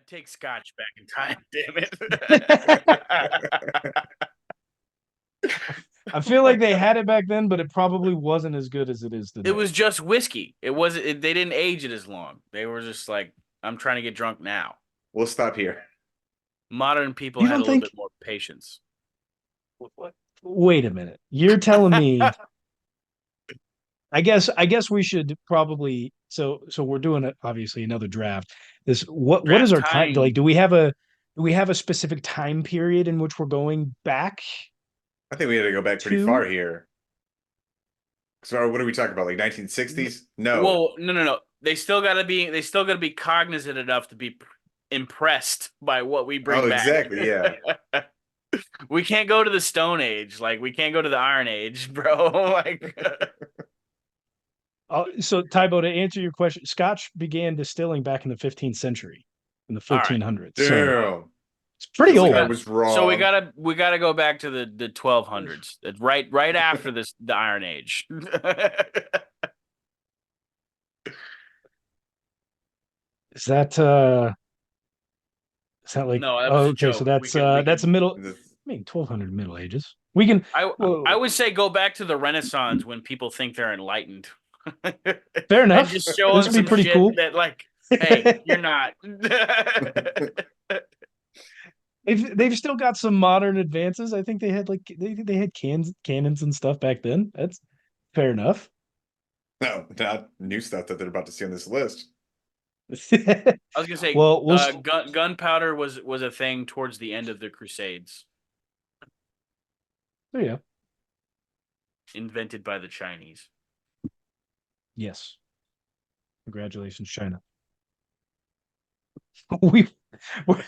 Take scotch back in time, damn it. I feel like they had it back then, but it probably wasn't as good as it is It today. was just whiskey. It wasn't. They didn't age it as long. They were just like, I'm trying to get drunk now. We'll stop here. Modern people You had a don't little think? bit more patience. Wait a minute. You're telling me I guess we should probably so we're doing obviously another draft. This what is Draft our time, like time. do we have a specific time period in which we're going back I think we had to go back pretty to? far here. So what are we talking about? Like 1960s? No. Whoa, no, no, no. They still gotta be. They still gotta be cognizant enough to be impressed by what we Oh, bring back. exactly. Yeah. We can't go to the Stone Age. Like we can't go to the Iron Age, bro. Like So Tybo, to answer your question, Scotch began distilling back in the 15th century, in the all right. 1400s. So Damn. it's pretty So We I old. got was so wrong. we gotta go back to the 1200s. Right after this the Iron Age. Is that like, No, that was oh, a okay, so joke. that's We that's a can middle, This- I mean 1200 Middle Ages. We can, I well, would say go back to the Renaissance when people think they're enlightened. fair And enough. just show This them would be some pretty shit cool. that like, hey, you're not. They've still got some modern advances. I think they had like they had cannons and stuff back then. That's fair enough. No, not new stuff that they're about to see on this list. I was gonna say, Well, gunpowder was a thing towards the end of the Crusades, there you go. invented by the Chinese. Yes. Congratulations, China. We we're,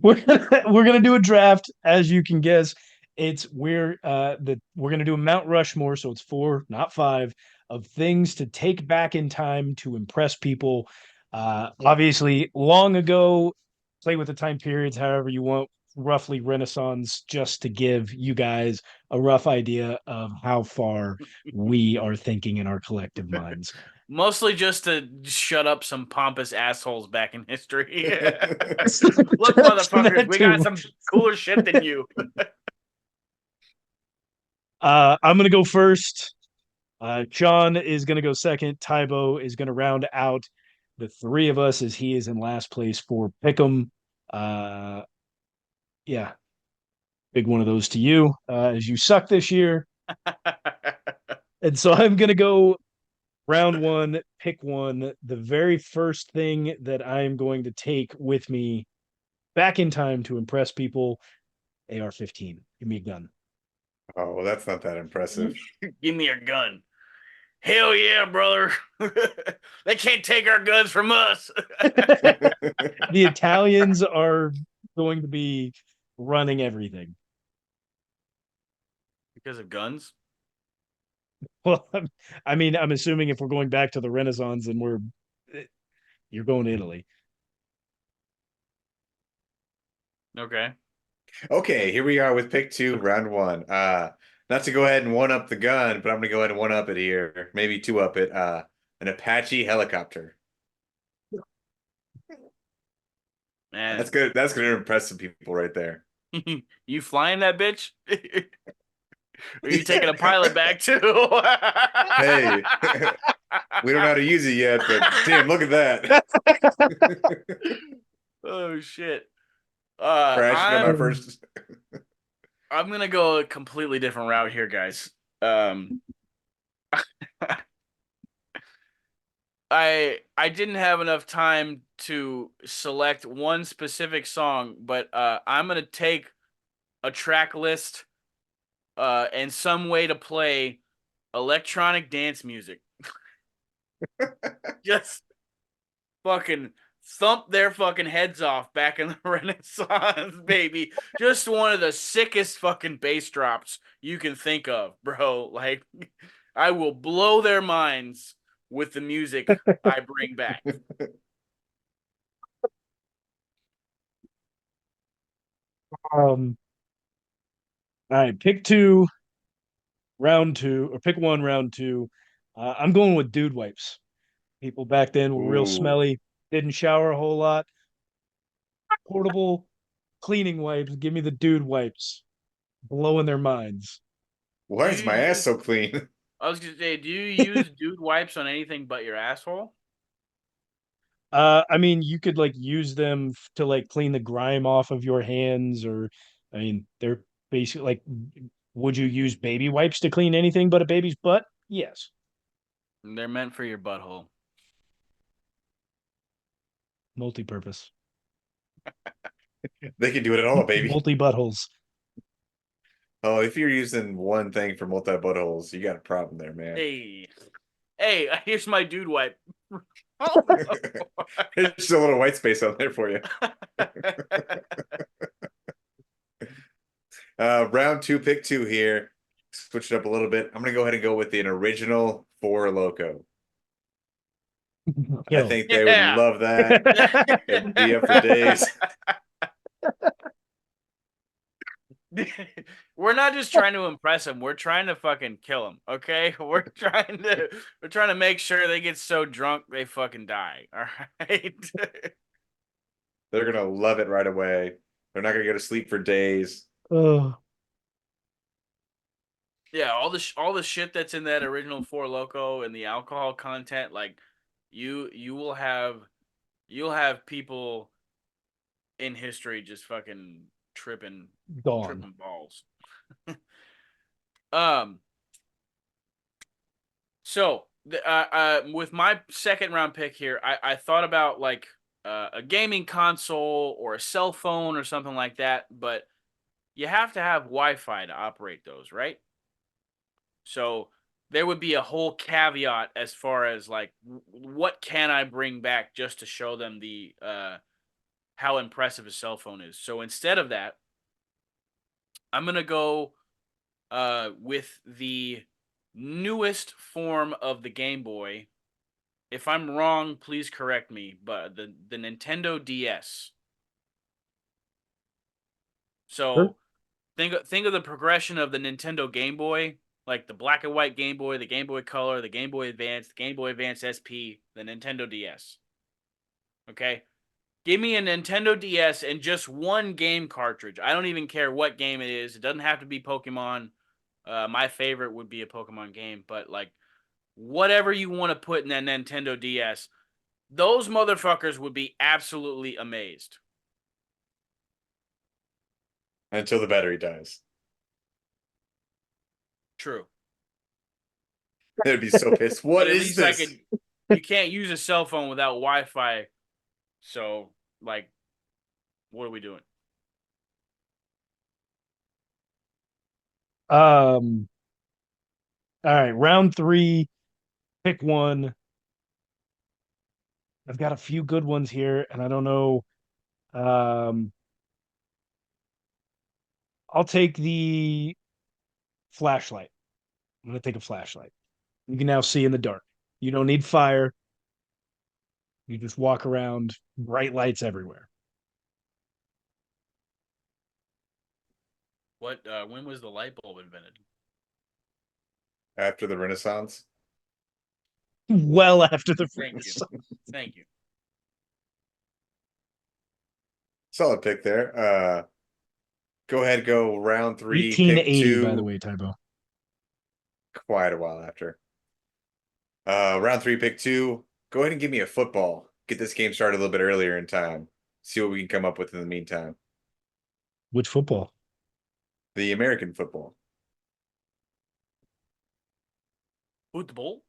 we're gonna do a draft, as you can guess. We're gonna do a Mount Rushmore, so it's four, not five, of things to take back in time to impress people. Obviously, long ago, play with the time periods however you want, roughly Renaissance, just to give you guys a rough idea of how far we are thinking in our collective minds. Mostly just to shut up some pompous assholes back in history. Look, motherfuckers, That we got too. some cooler shit than you. I'm gonna go first. John is gonna go second. Tybo is gonna round out the three of us as he is in last place for Pick'em. Uh, yeah, big one of those to you, as you suck this year. And so I'm gonna go round one, pick one. The very first thing that I'm going to take with me back in time to impress people, AR-15. Give me a gun. Oh, well, that's not that impressive. Give me a gun. Hell yeah, brother. They can't take our guns from us. The Italians are going to be running everything. Because of guns? Well, I mean, I'm assuming if we're going back to the Renaissance and you're going to Italy. Okay. Okay, here we are with pick two, round one. Not to go ahead and one up the gun, but I'm gonna go ahead and one up it here. Maybe two up it. An Apache helicopter. Man, That's good. That's gonna impress some people right there. you flying that bitch? Or you taking a pilot back too? Hey, we don't know how to use it yet, but damn, look at that. Oh shit. Crashing on our I'm first. I'm gonna go a completely different route here, guys. I didn't have enough time to select one specific song, but I'm gonna take a track list and some way to play electronic dance music. Just fucking thump their fucking heads off back in the Renaissance, baby. Just one of the sickest fucking bass drops you can think of, bro. Like, I will blow their minds with the music I bring back. All right, pick two, round two, or pick one, round two. I'm going with dude wipes. People back then were real Ooh. smelly, didn't shower a whole lot. portable cleaning wipes. Give me the dude wipes. Blowing their minds. Why Do is you my ass use- so clean? I was gonna say, do you use dude wipes on anything but your asshole? I mean, you could like use them to like clean the grime off of your hands, or I mean, they're basically like, would you use baby wipes to clean anything but a baby's butt? Yes. They're meant for your butthole. Multi-purpose. They can do it at all, baby. Multi buttholes. Oh, if you're using one thing for multi buttholes, you got a problem there, man. Hey, hey, here's my dude wipe. Oh, There's just a little white space on there for you. Round two, pick two here. Switch it up a little bit. I'm gonna go ahead and go with an original Four Loco. I Kill. think they would Yeah. love that. They'd be up for days. We're not just trying to impress them. We're trying to fucking kill them. Okay, we're trying to make sure they get so drunk they fucking die. All right. They're gonna love it right away. They're not gonna go to sleep for days. Oh, Yeah, all the shit that's in that original Four Loco and the alcohol content, like you will have you'll have people in history just fucking gone. tripping balls. um. So, with my second round pick here, I thought about like a gaming console or a cell phone or something like that, but you have to have Wi-Fi to operate those, right? So there would be a whole caveat as far as like what can I bring back just to show them the how impressive a cell phone is. So instead of that, I'm gonna go with the newest form of the Game Boy. If I'm wrong, please correct me, but the Nintendo DS. Sure. So think of the progression of the Nintendo Game Boy, like the black and white Game Boy, the Game Boy Color, the Game Boy Advance, the Game Boy Advance SP, the Nintendo DS. Okay? Give me a Nintendo DS and just one game cartridge. I don't even care what game it is. It doesn't have to be Pokemon. My favorite would be a Pokemon game, but like whatever you want to put in that Nintendo DS, those motherfuckers would be absolutely amazed. Until the battery dies. True. They'd be so pissed. What But at is least I this? could. You can't use a cell phone without Wi-Fi. So, like, what are we doing? Um, all right, round three, pick one. I've got a few good ones here, and I don't know. Um, I'll take the flashlight. I'm gonna take a flashlight. You can now see in the dark. You don't need fire. You just walk around, bright lights everywhere. What? When was the light bulb invented? After the Renaissance. Well after the Thank you. Renaissance. Thank you. Solid pick there. Go ahead, go round three, pick 1880, by the two. way, Tybo. Quite a while after. Round three, pick two. Go ahead and give me a football. Get this game started a little bit earlier in time. See what we can come up with in the meantime. Which football? The American football. Football.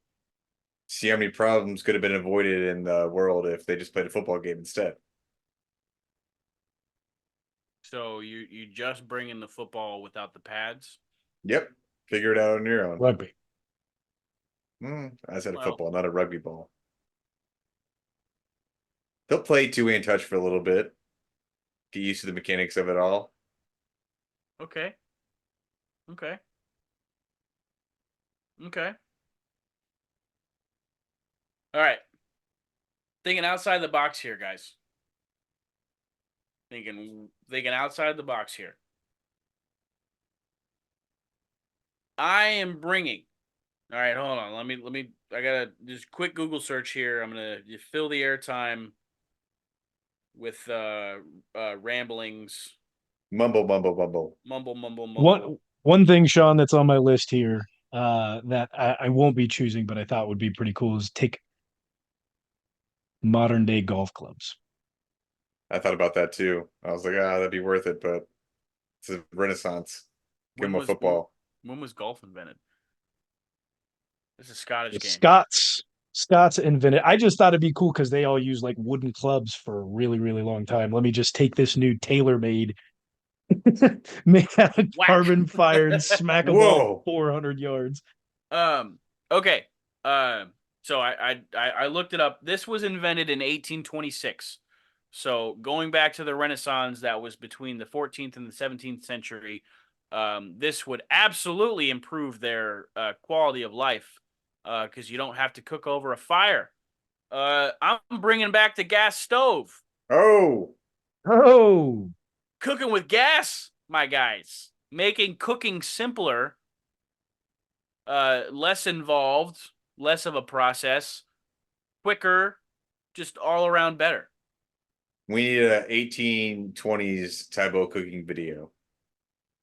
See how many problems could have been avoided in the world if they just played a football game instead. So you just bring in the football without the pads? Yep. Figure it out on your own. Rugby. I said a Well- football, not a rugby ball. They'll play two-hand touch for a little bit. Get used to the mechanics of it all. Okay. Okay. Okay. All right. Thinking outside the box here, guys. Thinking outside the box here. I am bringing. All right, hold on. Let me. I gotta just quick Google search here. I'm gonna fill the airtime. with ramblings, Mumble, mumble, mumble. mumble, mumble, mumble. One thing, Sean, that's on my list here, that I won't be choosing, but I thought would be pretty cool is take modern day golf clubs. I thought about that too. I was like, that'd be worth it, but it's a renaissance. Give When him a was football. when was golf invented? It's a Scottish The game. Scots invented. I just thought it'd be cool because they all use like wooden clubs for a really, really long time. Let me just take this new tailor-made, made out of Whack. carbon fire and smack a ball Whoa. 400 yards. Okay. So I looked it up. This was invented in 1826. So going back to the Renaissance, that was between the 14th and the 17th century. This would absolutely improve their quality of life because you don't have to cook over a fire. I'm bringing back the gas stove. Oh, Oh, Cooking with gas, my guys. Making cooking simpler, less involved, less of a process, quicker, just all around better. we need a 1820s Taibo cooking video.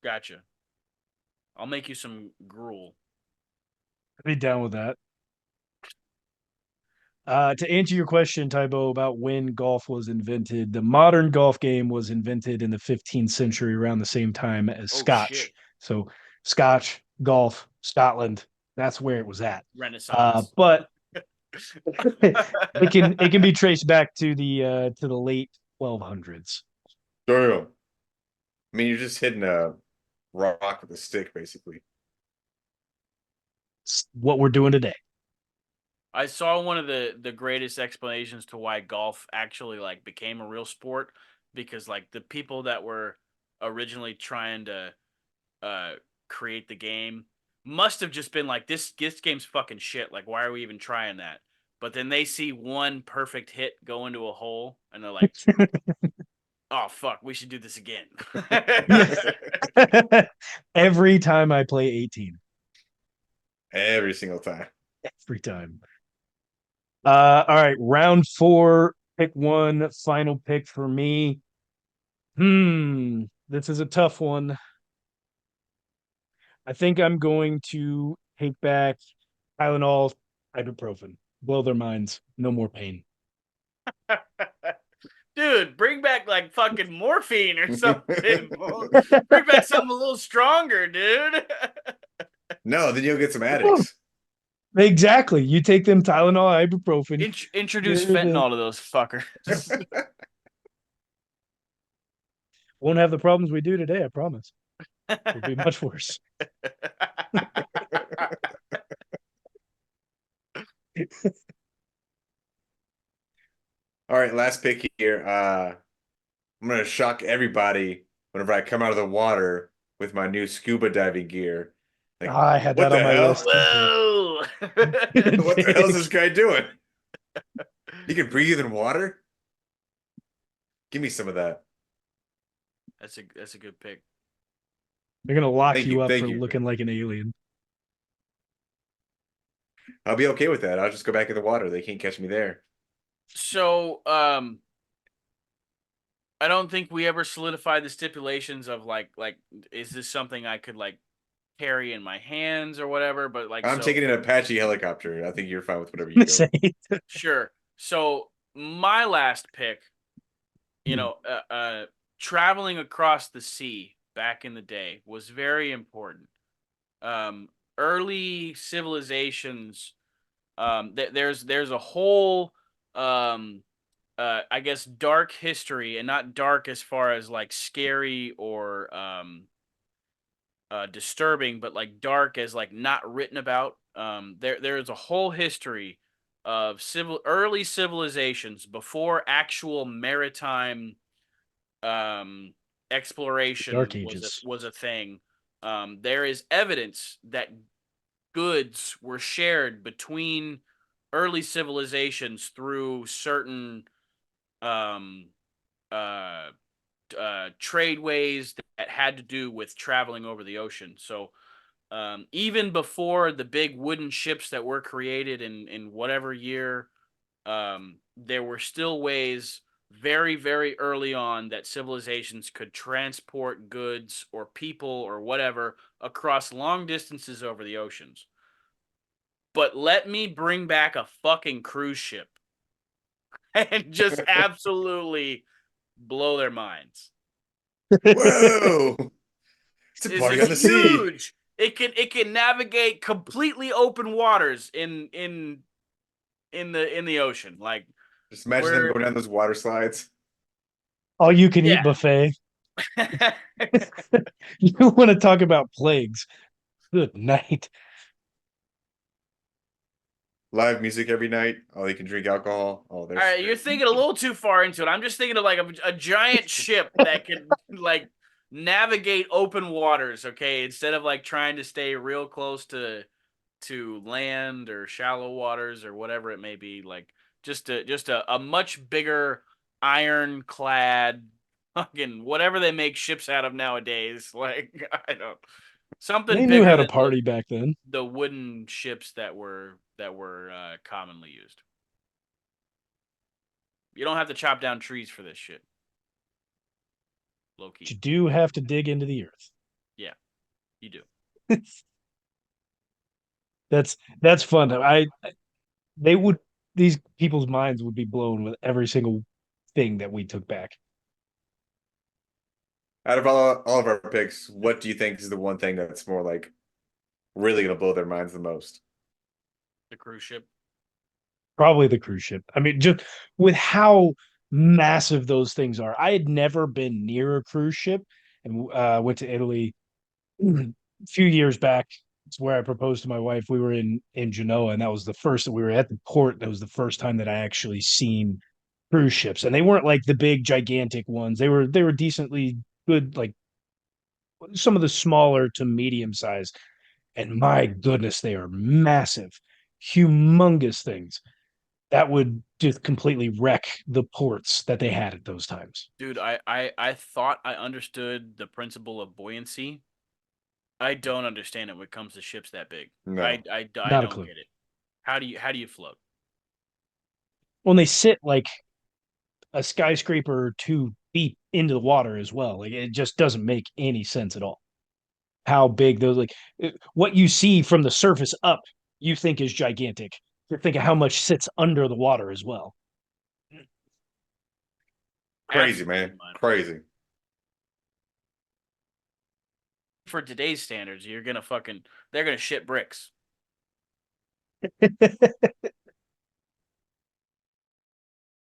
Gotcha. I'll make you some gruel. I'd be down with that. To answer your question, Tybo, about when golf was invented, the modern golf game was invented in the 15th century around the same time as Oh, Scotch. shit. So Scotch, golf, Scotland, that's where it was at. Renaissance. But it can be traced back to the late 1200s. Damn. I mean, you're just hitting a rock with a stick, basically. It's what we're doing today. I saw one of the greatest explanations to why golf actually like became a real sport because like the people that were originally trying to create the game must have just been like this game's fucking shit, like why are we even trying that? But then they see one perfect hit go into a hole and they're like, oh fuck, we should do this again. Every time I play 18. Every single time. Every time. All right, round 4, pick one, final pick for me. This is a tough one. I think I'm going to take back Tylenol, ibuprofen. Blow their minds. No more pain. Dude, bring back like fucking morphine or something. Bring back something a little stronger, dude. No, then you'll get some addicts. Exactly. You take them Tylenol, ibuprofen. Introduce fentanyl to those fuckers. Won't have the problems we do today, I promise. It'll be much worse. All right, last pick here. I'm gonna shock everybody whenever I come out of the water with my new scuba diving gear. Like, I had what that on the my hell? list. Whoa. What the hell is this guy doing? You can breathe in water? Give me some of that. That's a good pick. They're gonna lock Thank you you, up thank for you. looking like an alien. I'll be okay with that. I'll just go back in the water. They can't catch me there. So, I don't think we ever solidified the stipulations of like is this something I could like carry in my hands or whatever, but like I'm so, taking an Apache helicopter. I think you're fine with whatever you go. Say, sure. So my last pick, you know, traveling across the sea back in the day was very important. Early civilizations, there's a whole I guess dark history, and not dark as far as like scary or disturbing, but like dark as like not written about. There's a whole history of early civilizations before actual maritime exploration Dark Ages. was a thing. There is evidence that goods were shared between early civilizations through certain um, uh, tradeways that had to do with traveling over the ocean. So even before the big wooden ships that were created in whatever year, there were still ways very, very early on that civilizations could transport goods or people or whatever across long distances over the oceans. But let me bring back a fucking cruise ship and just absolutely blow their minds. Whoa! It's a This party is on the sea. huge. It can navigate completely open waters in the ocean. Like Just imagine them where going down those water slides. All you can eat yeah. buffet. You want to talk about plagues? Good night. Live music every night. All you can drink alcohol. Oh, All there's right, you're thinking a little too far into it. I'm just thinking of like a giant ship that can like navigate open waters, okay, instead of like trying to stay real close to land or shallow waters or whatever it may be. Like just a much bigger ironclad fucking whatever they make ships out of nowadays. Like I don't something They knew bigger how to than party back then. the wooden ships that were commonly used. You don't have to chop down trees for this shit. Low But you key. do have to dig into the earth. Yeah, you do. That's fun. They would these people's minds would be blown with every single thing that we took back. out of all of our picks, what do you think is the one thing that's more like really gonna blow their minds the most? The cruise ship. Probably the cruise ship. I mean, just with how massive those things are. I had never been near a cruise ship and went to Italy a few years back. It's where I proposed to my wife. We were in Genoa, and that was the first that we were at the port. That was the first time that I actually seen cruise ships, and they weren't like the big gigantic ones. They were decently good, like some of the smaller to medium size. And my goodness, they are massive, humongous things that would just completely wreck the ports that they had at those times. Dude, I thought I understood the principle of buoyancy. I don't understand it when it comes to ships that big. I No. I, I Not a don't clue. get it. How do you float? When they sit like a skyscraper 2 feet into the water as well, like it just doesn't make any sense at all. How big those what you see from the surface up, you think is gigantic. You think of how much sits under the water as well. Crazy, Absolutely man. mind blowing. Crazy. For today's standards, they're gonna ship bricks.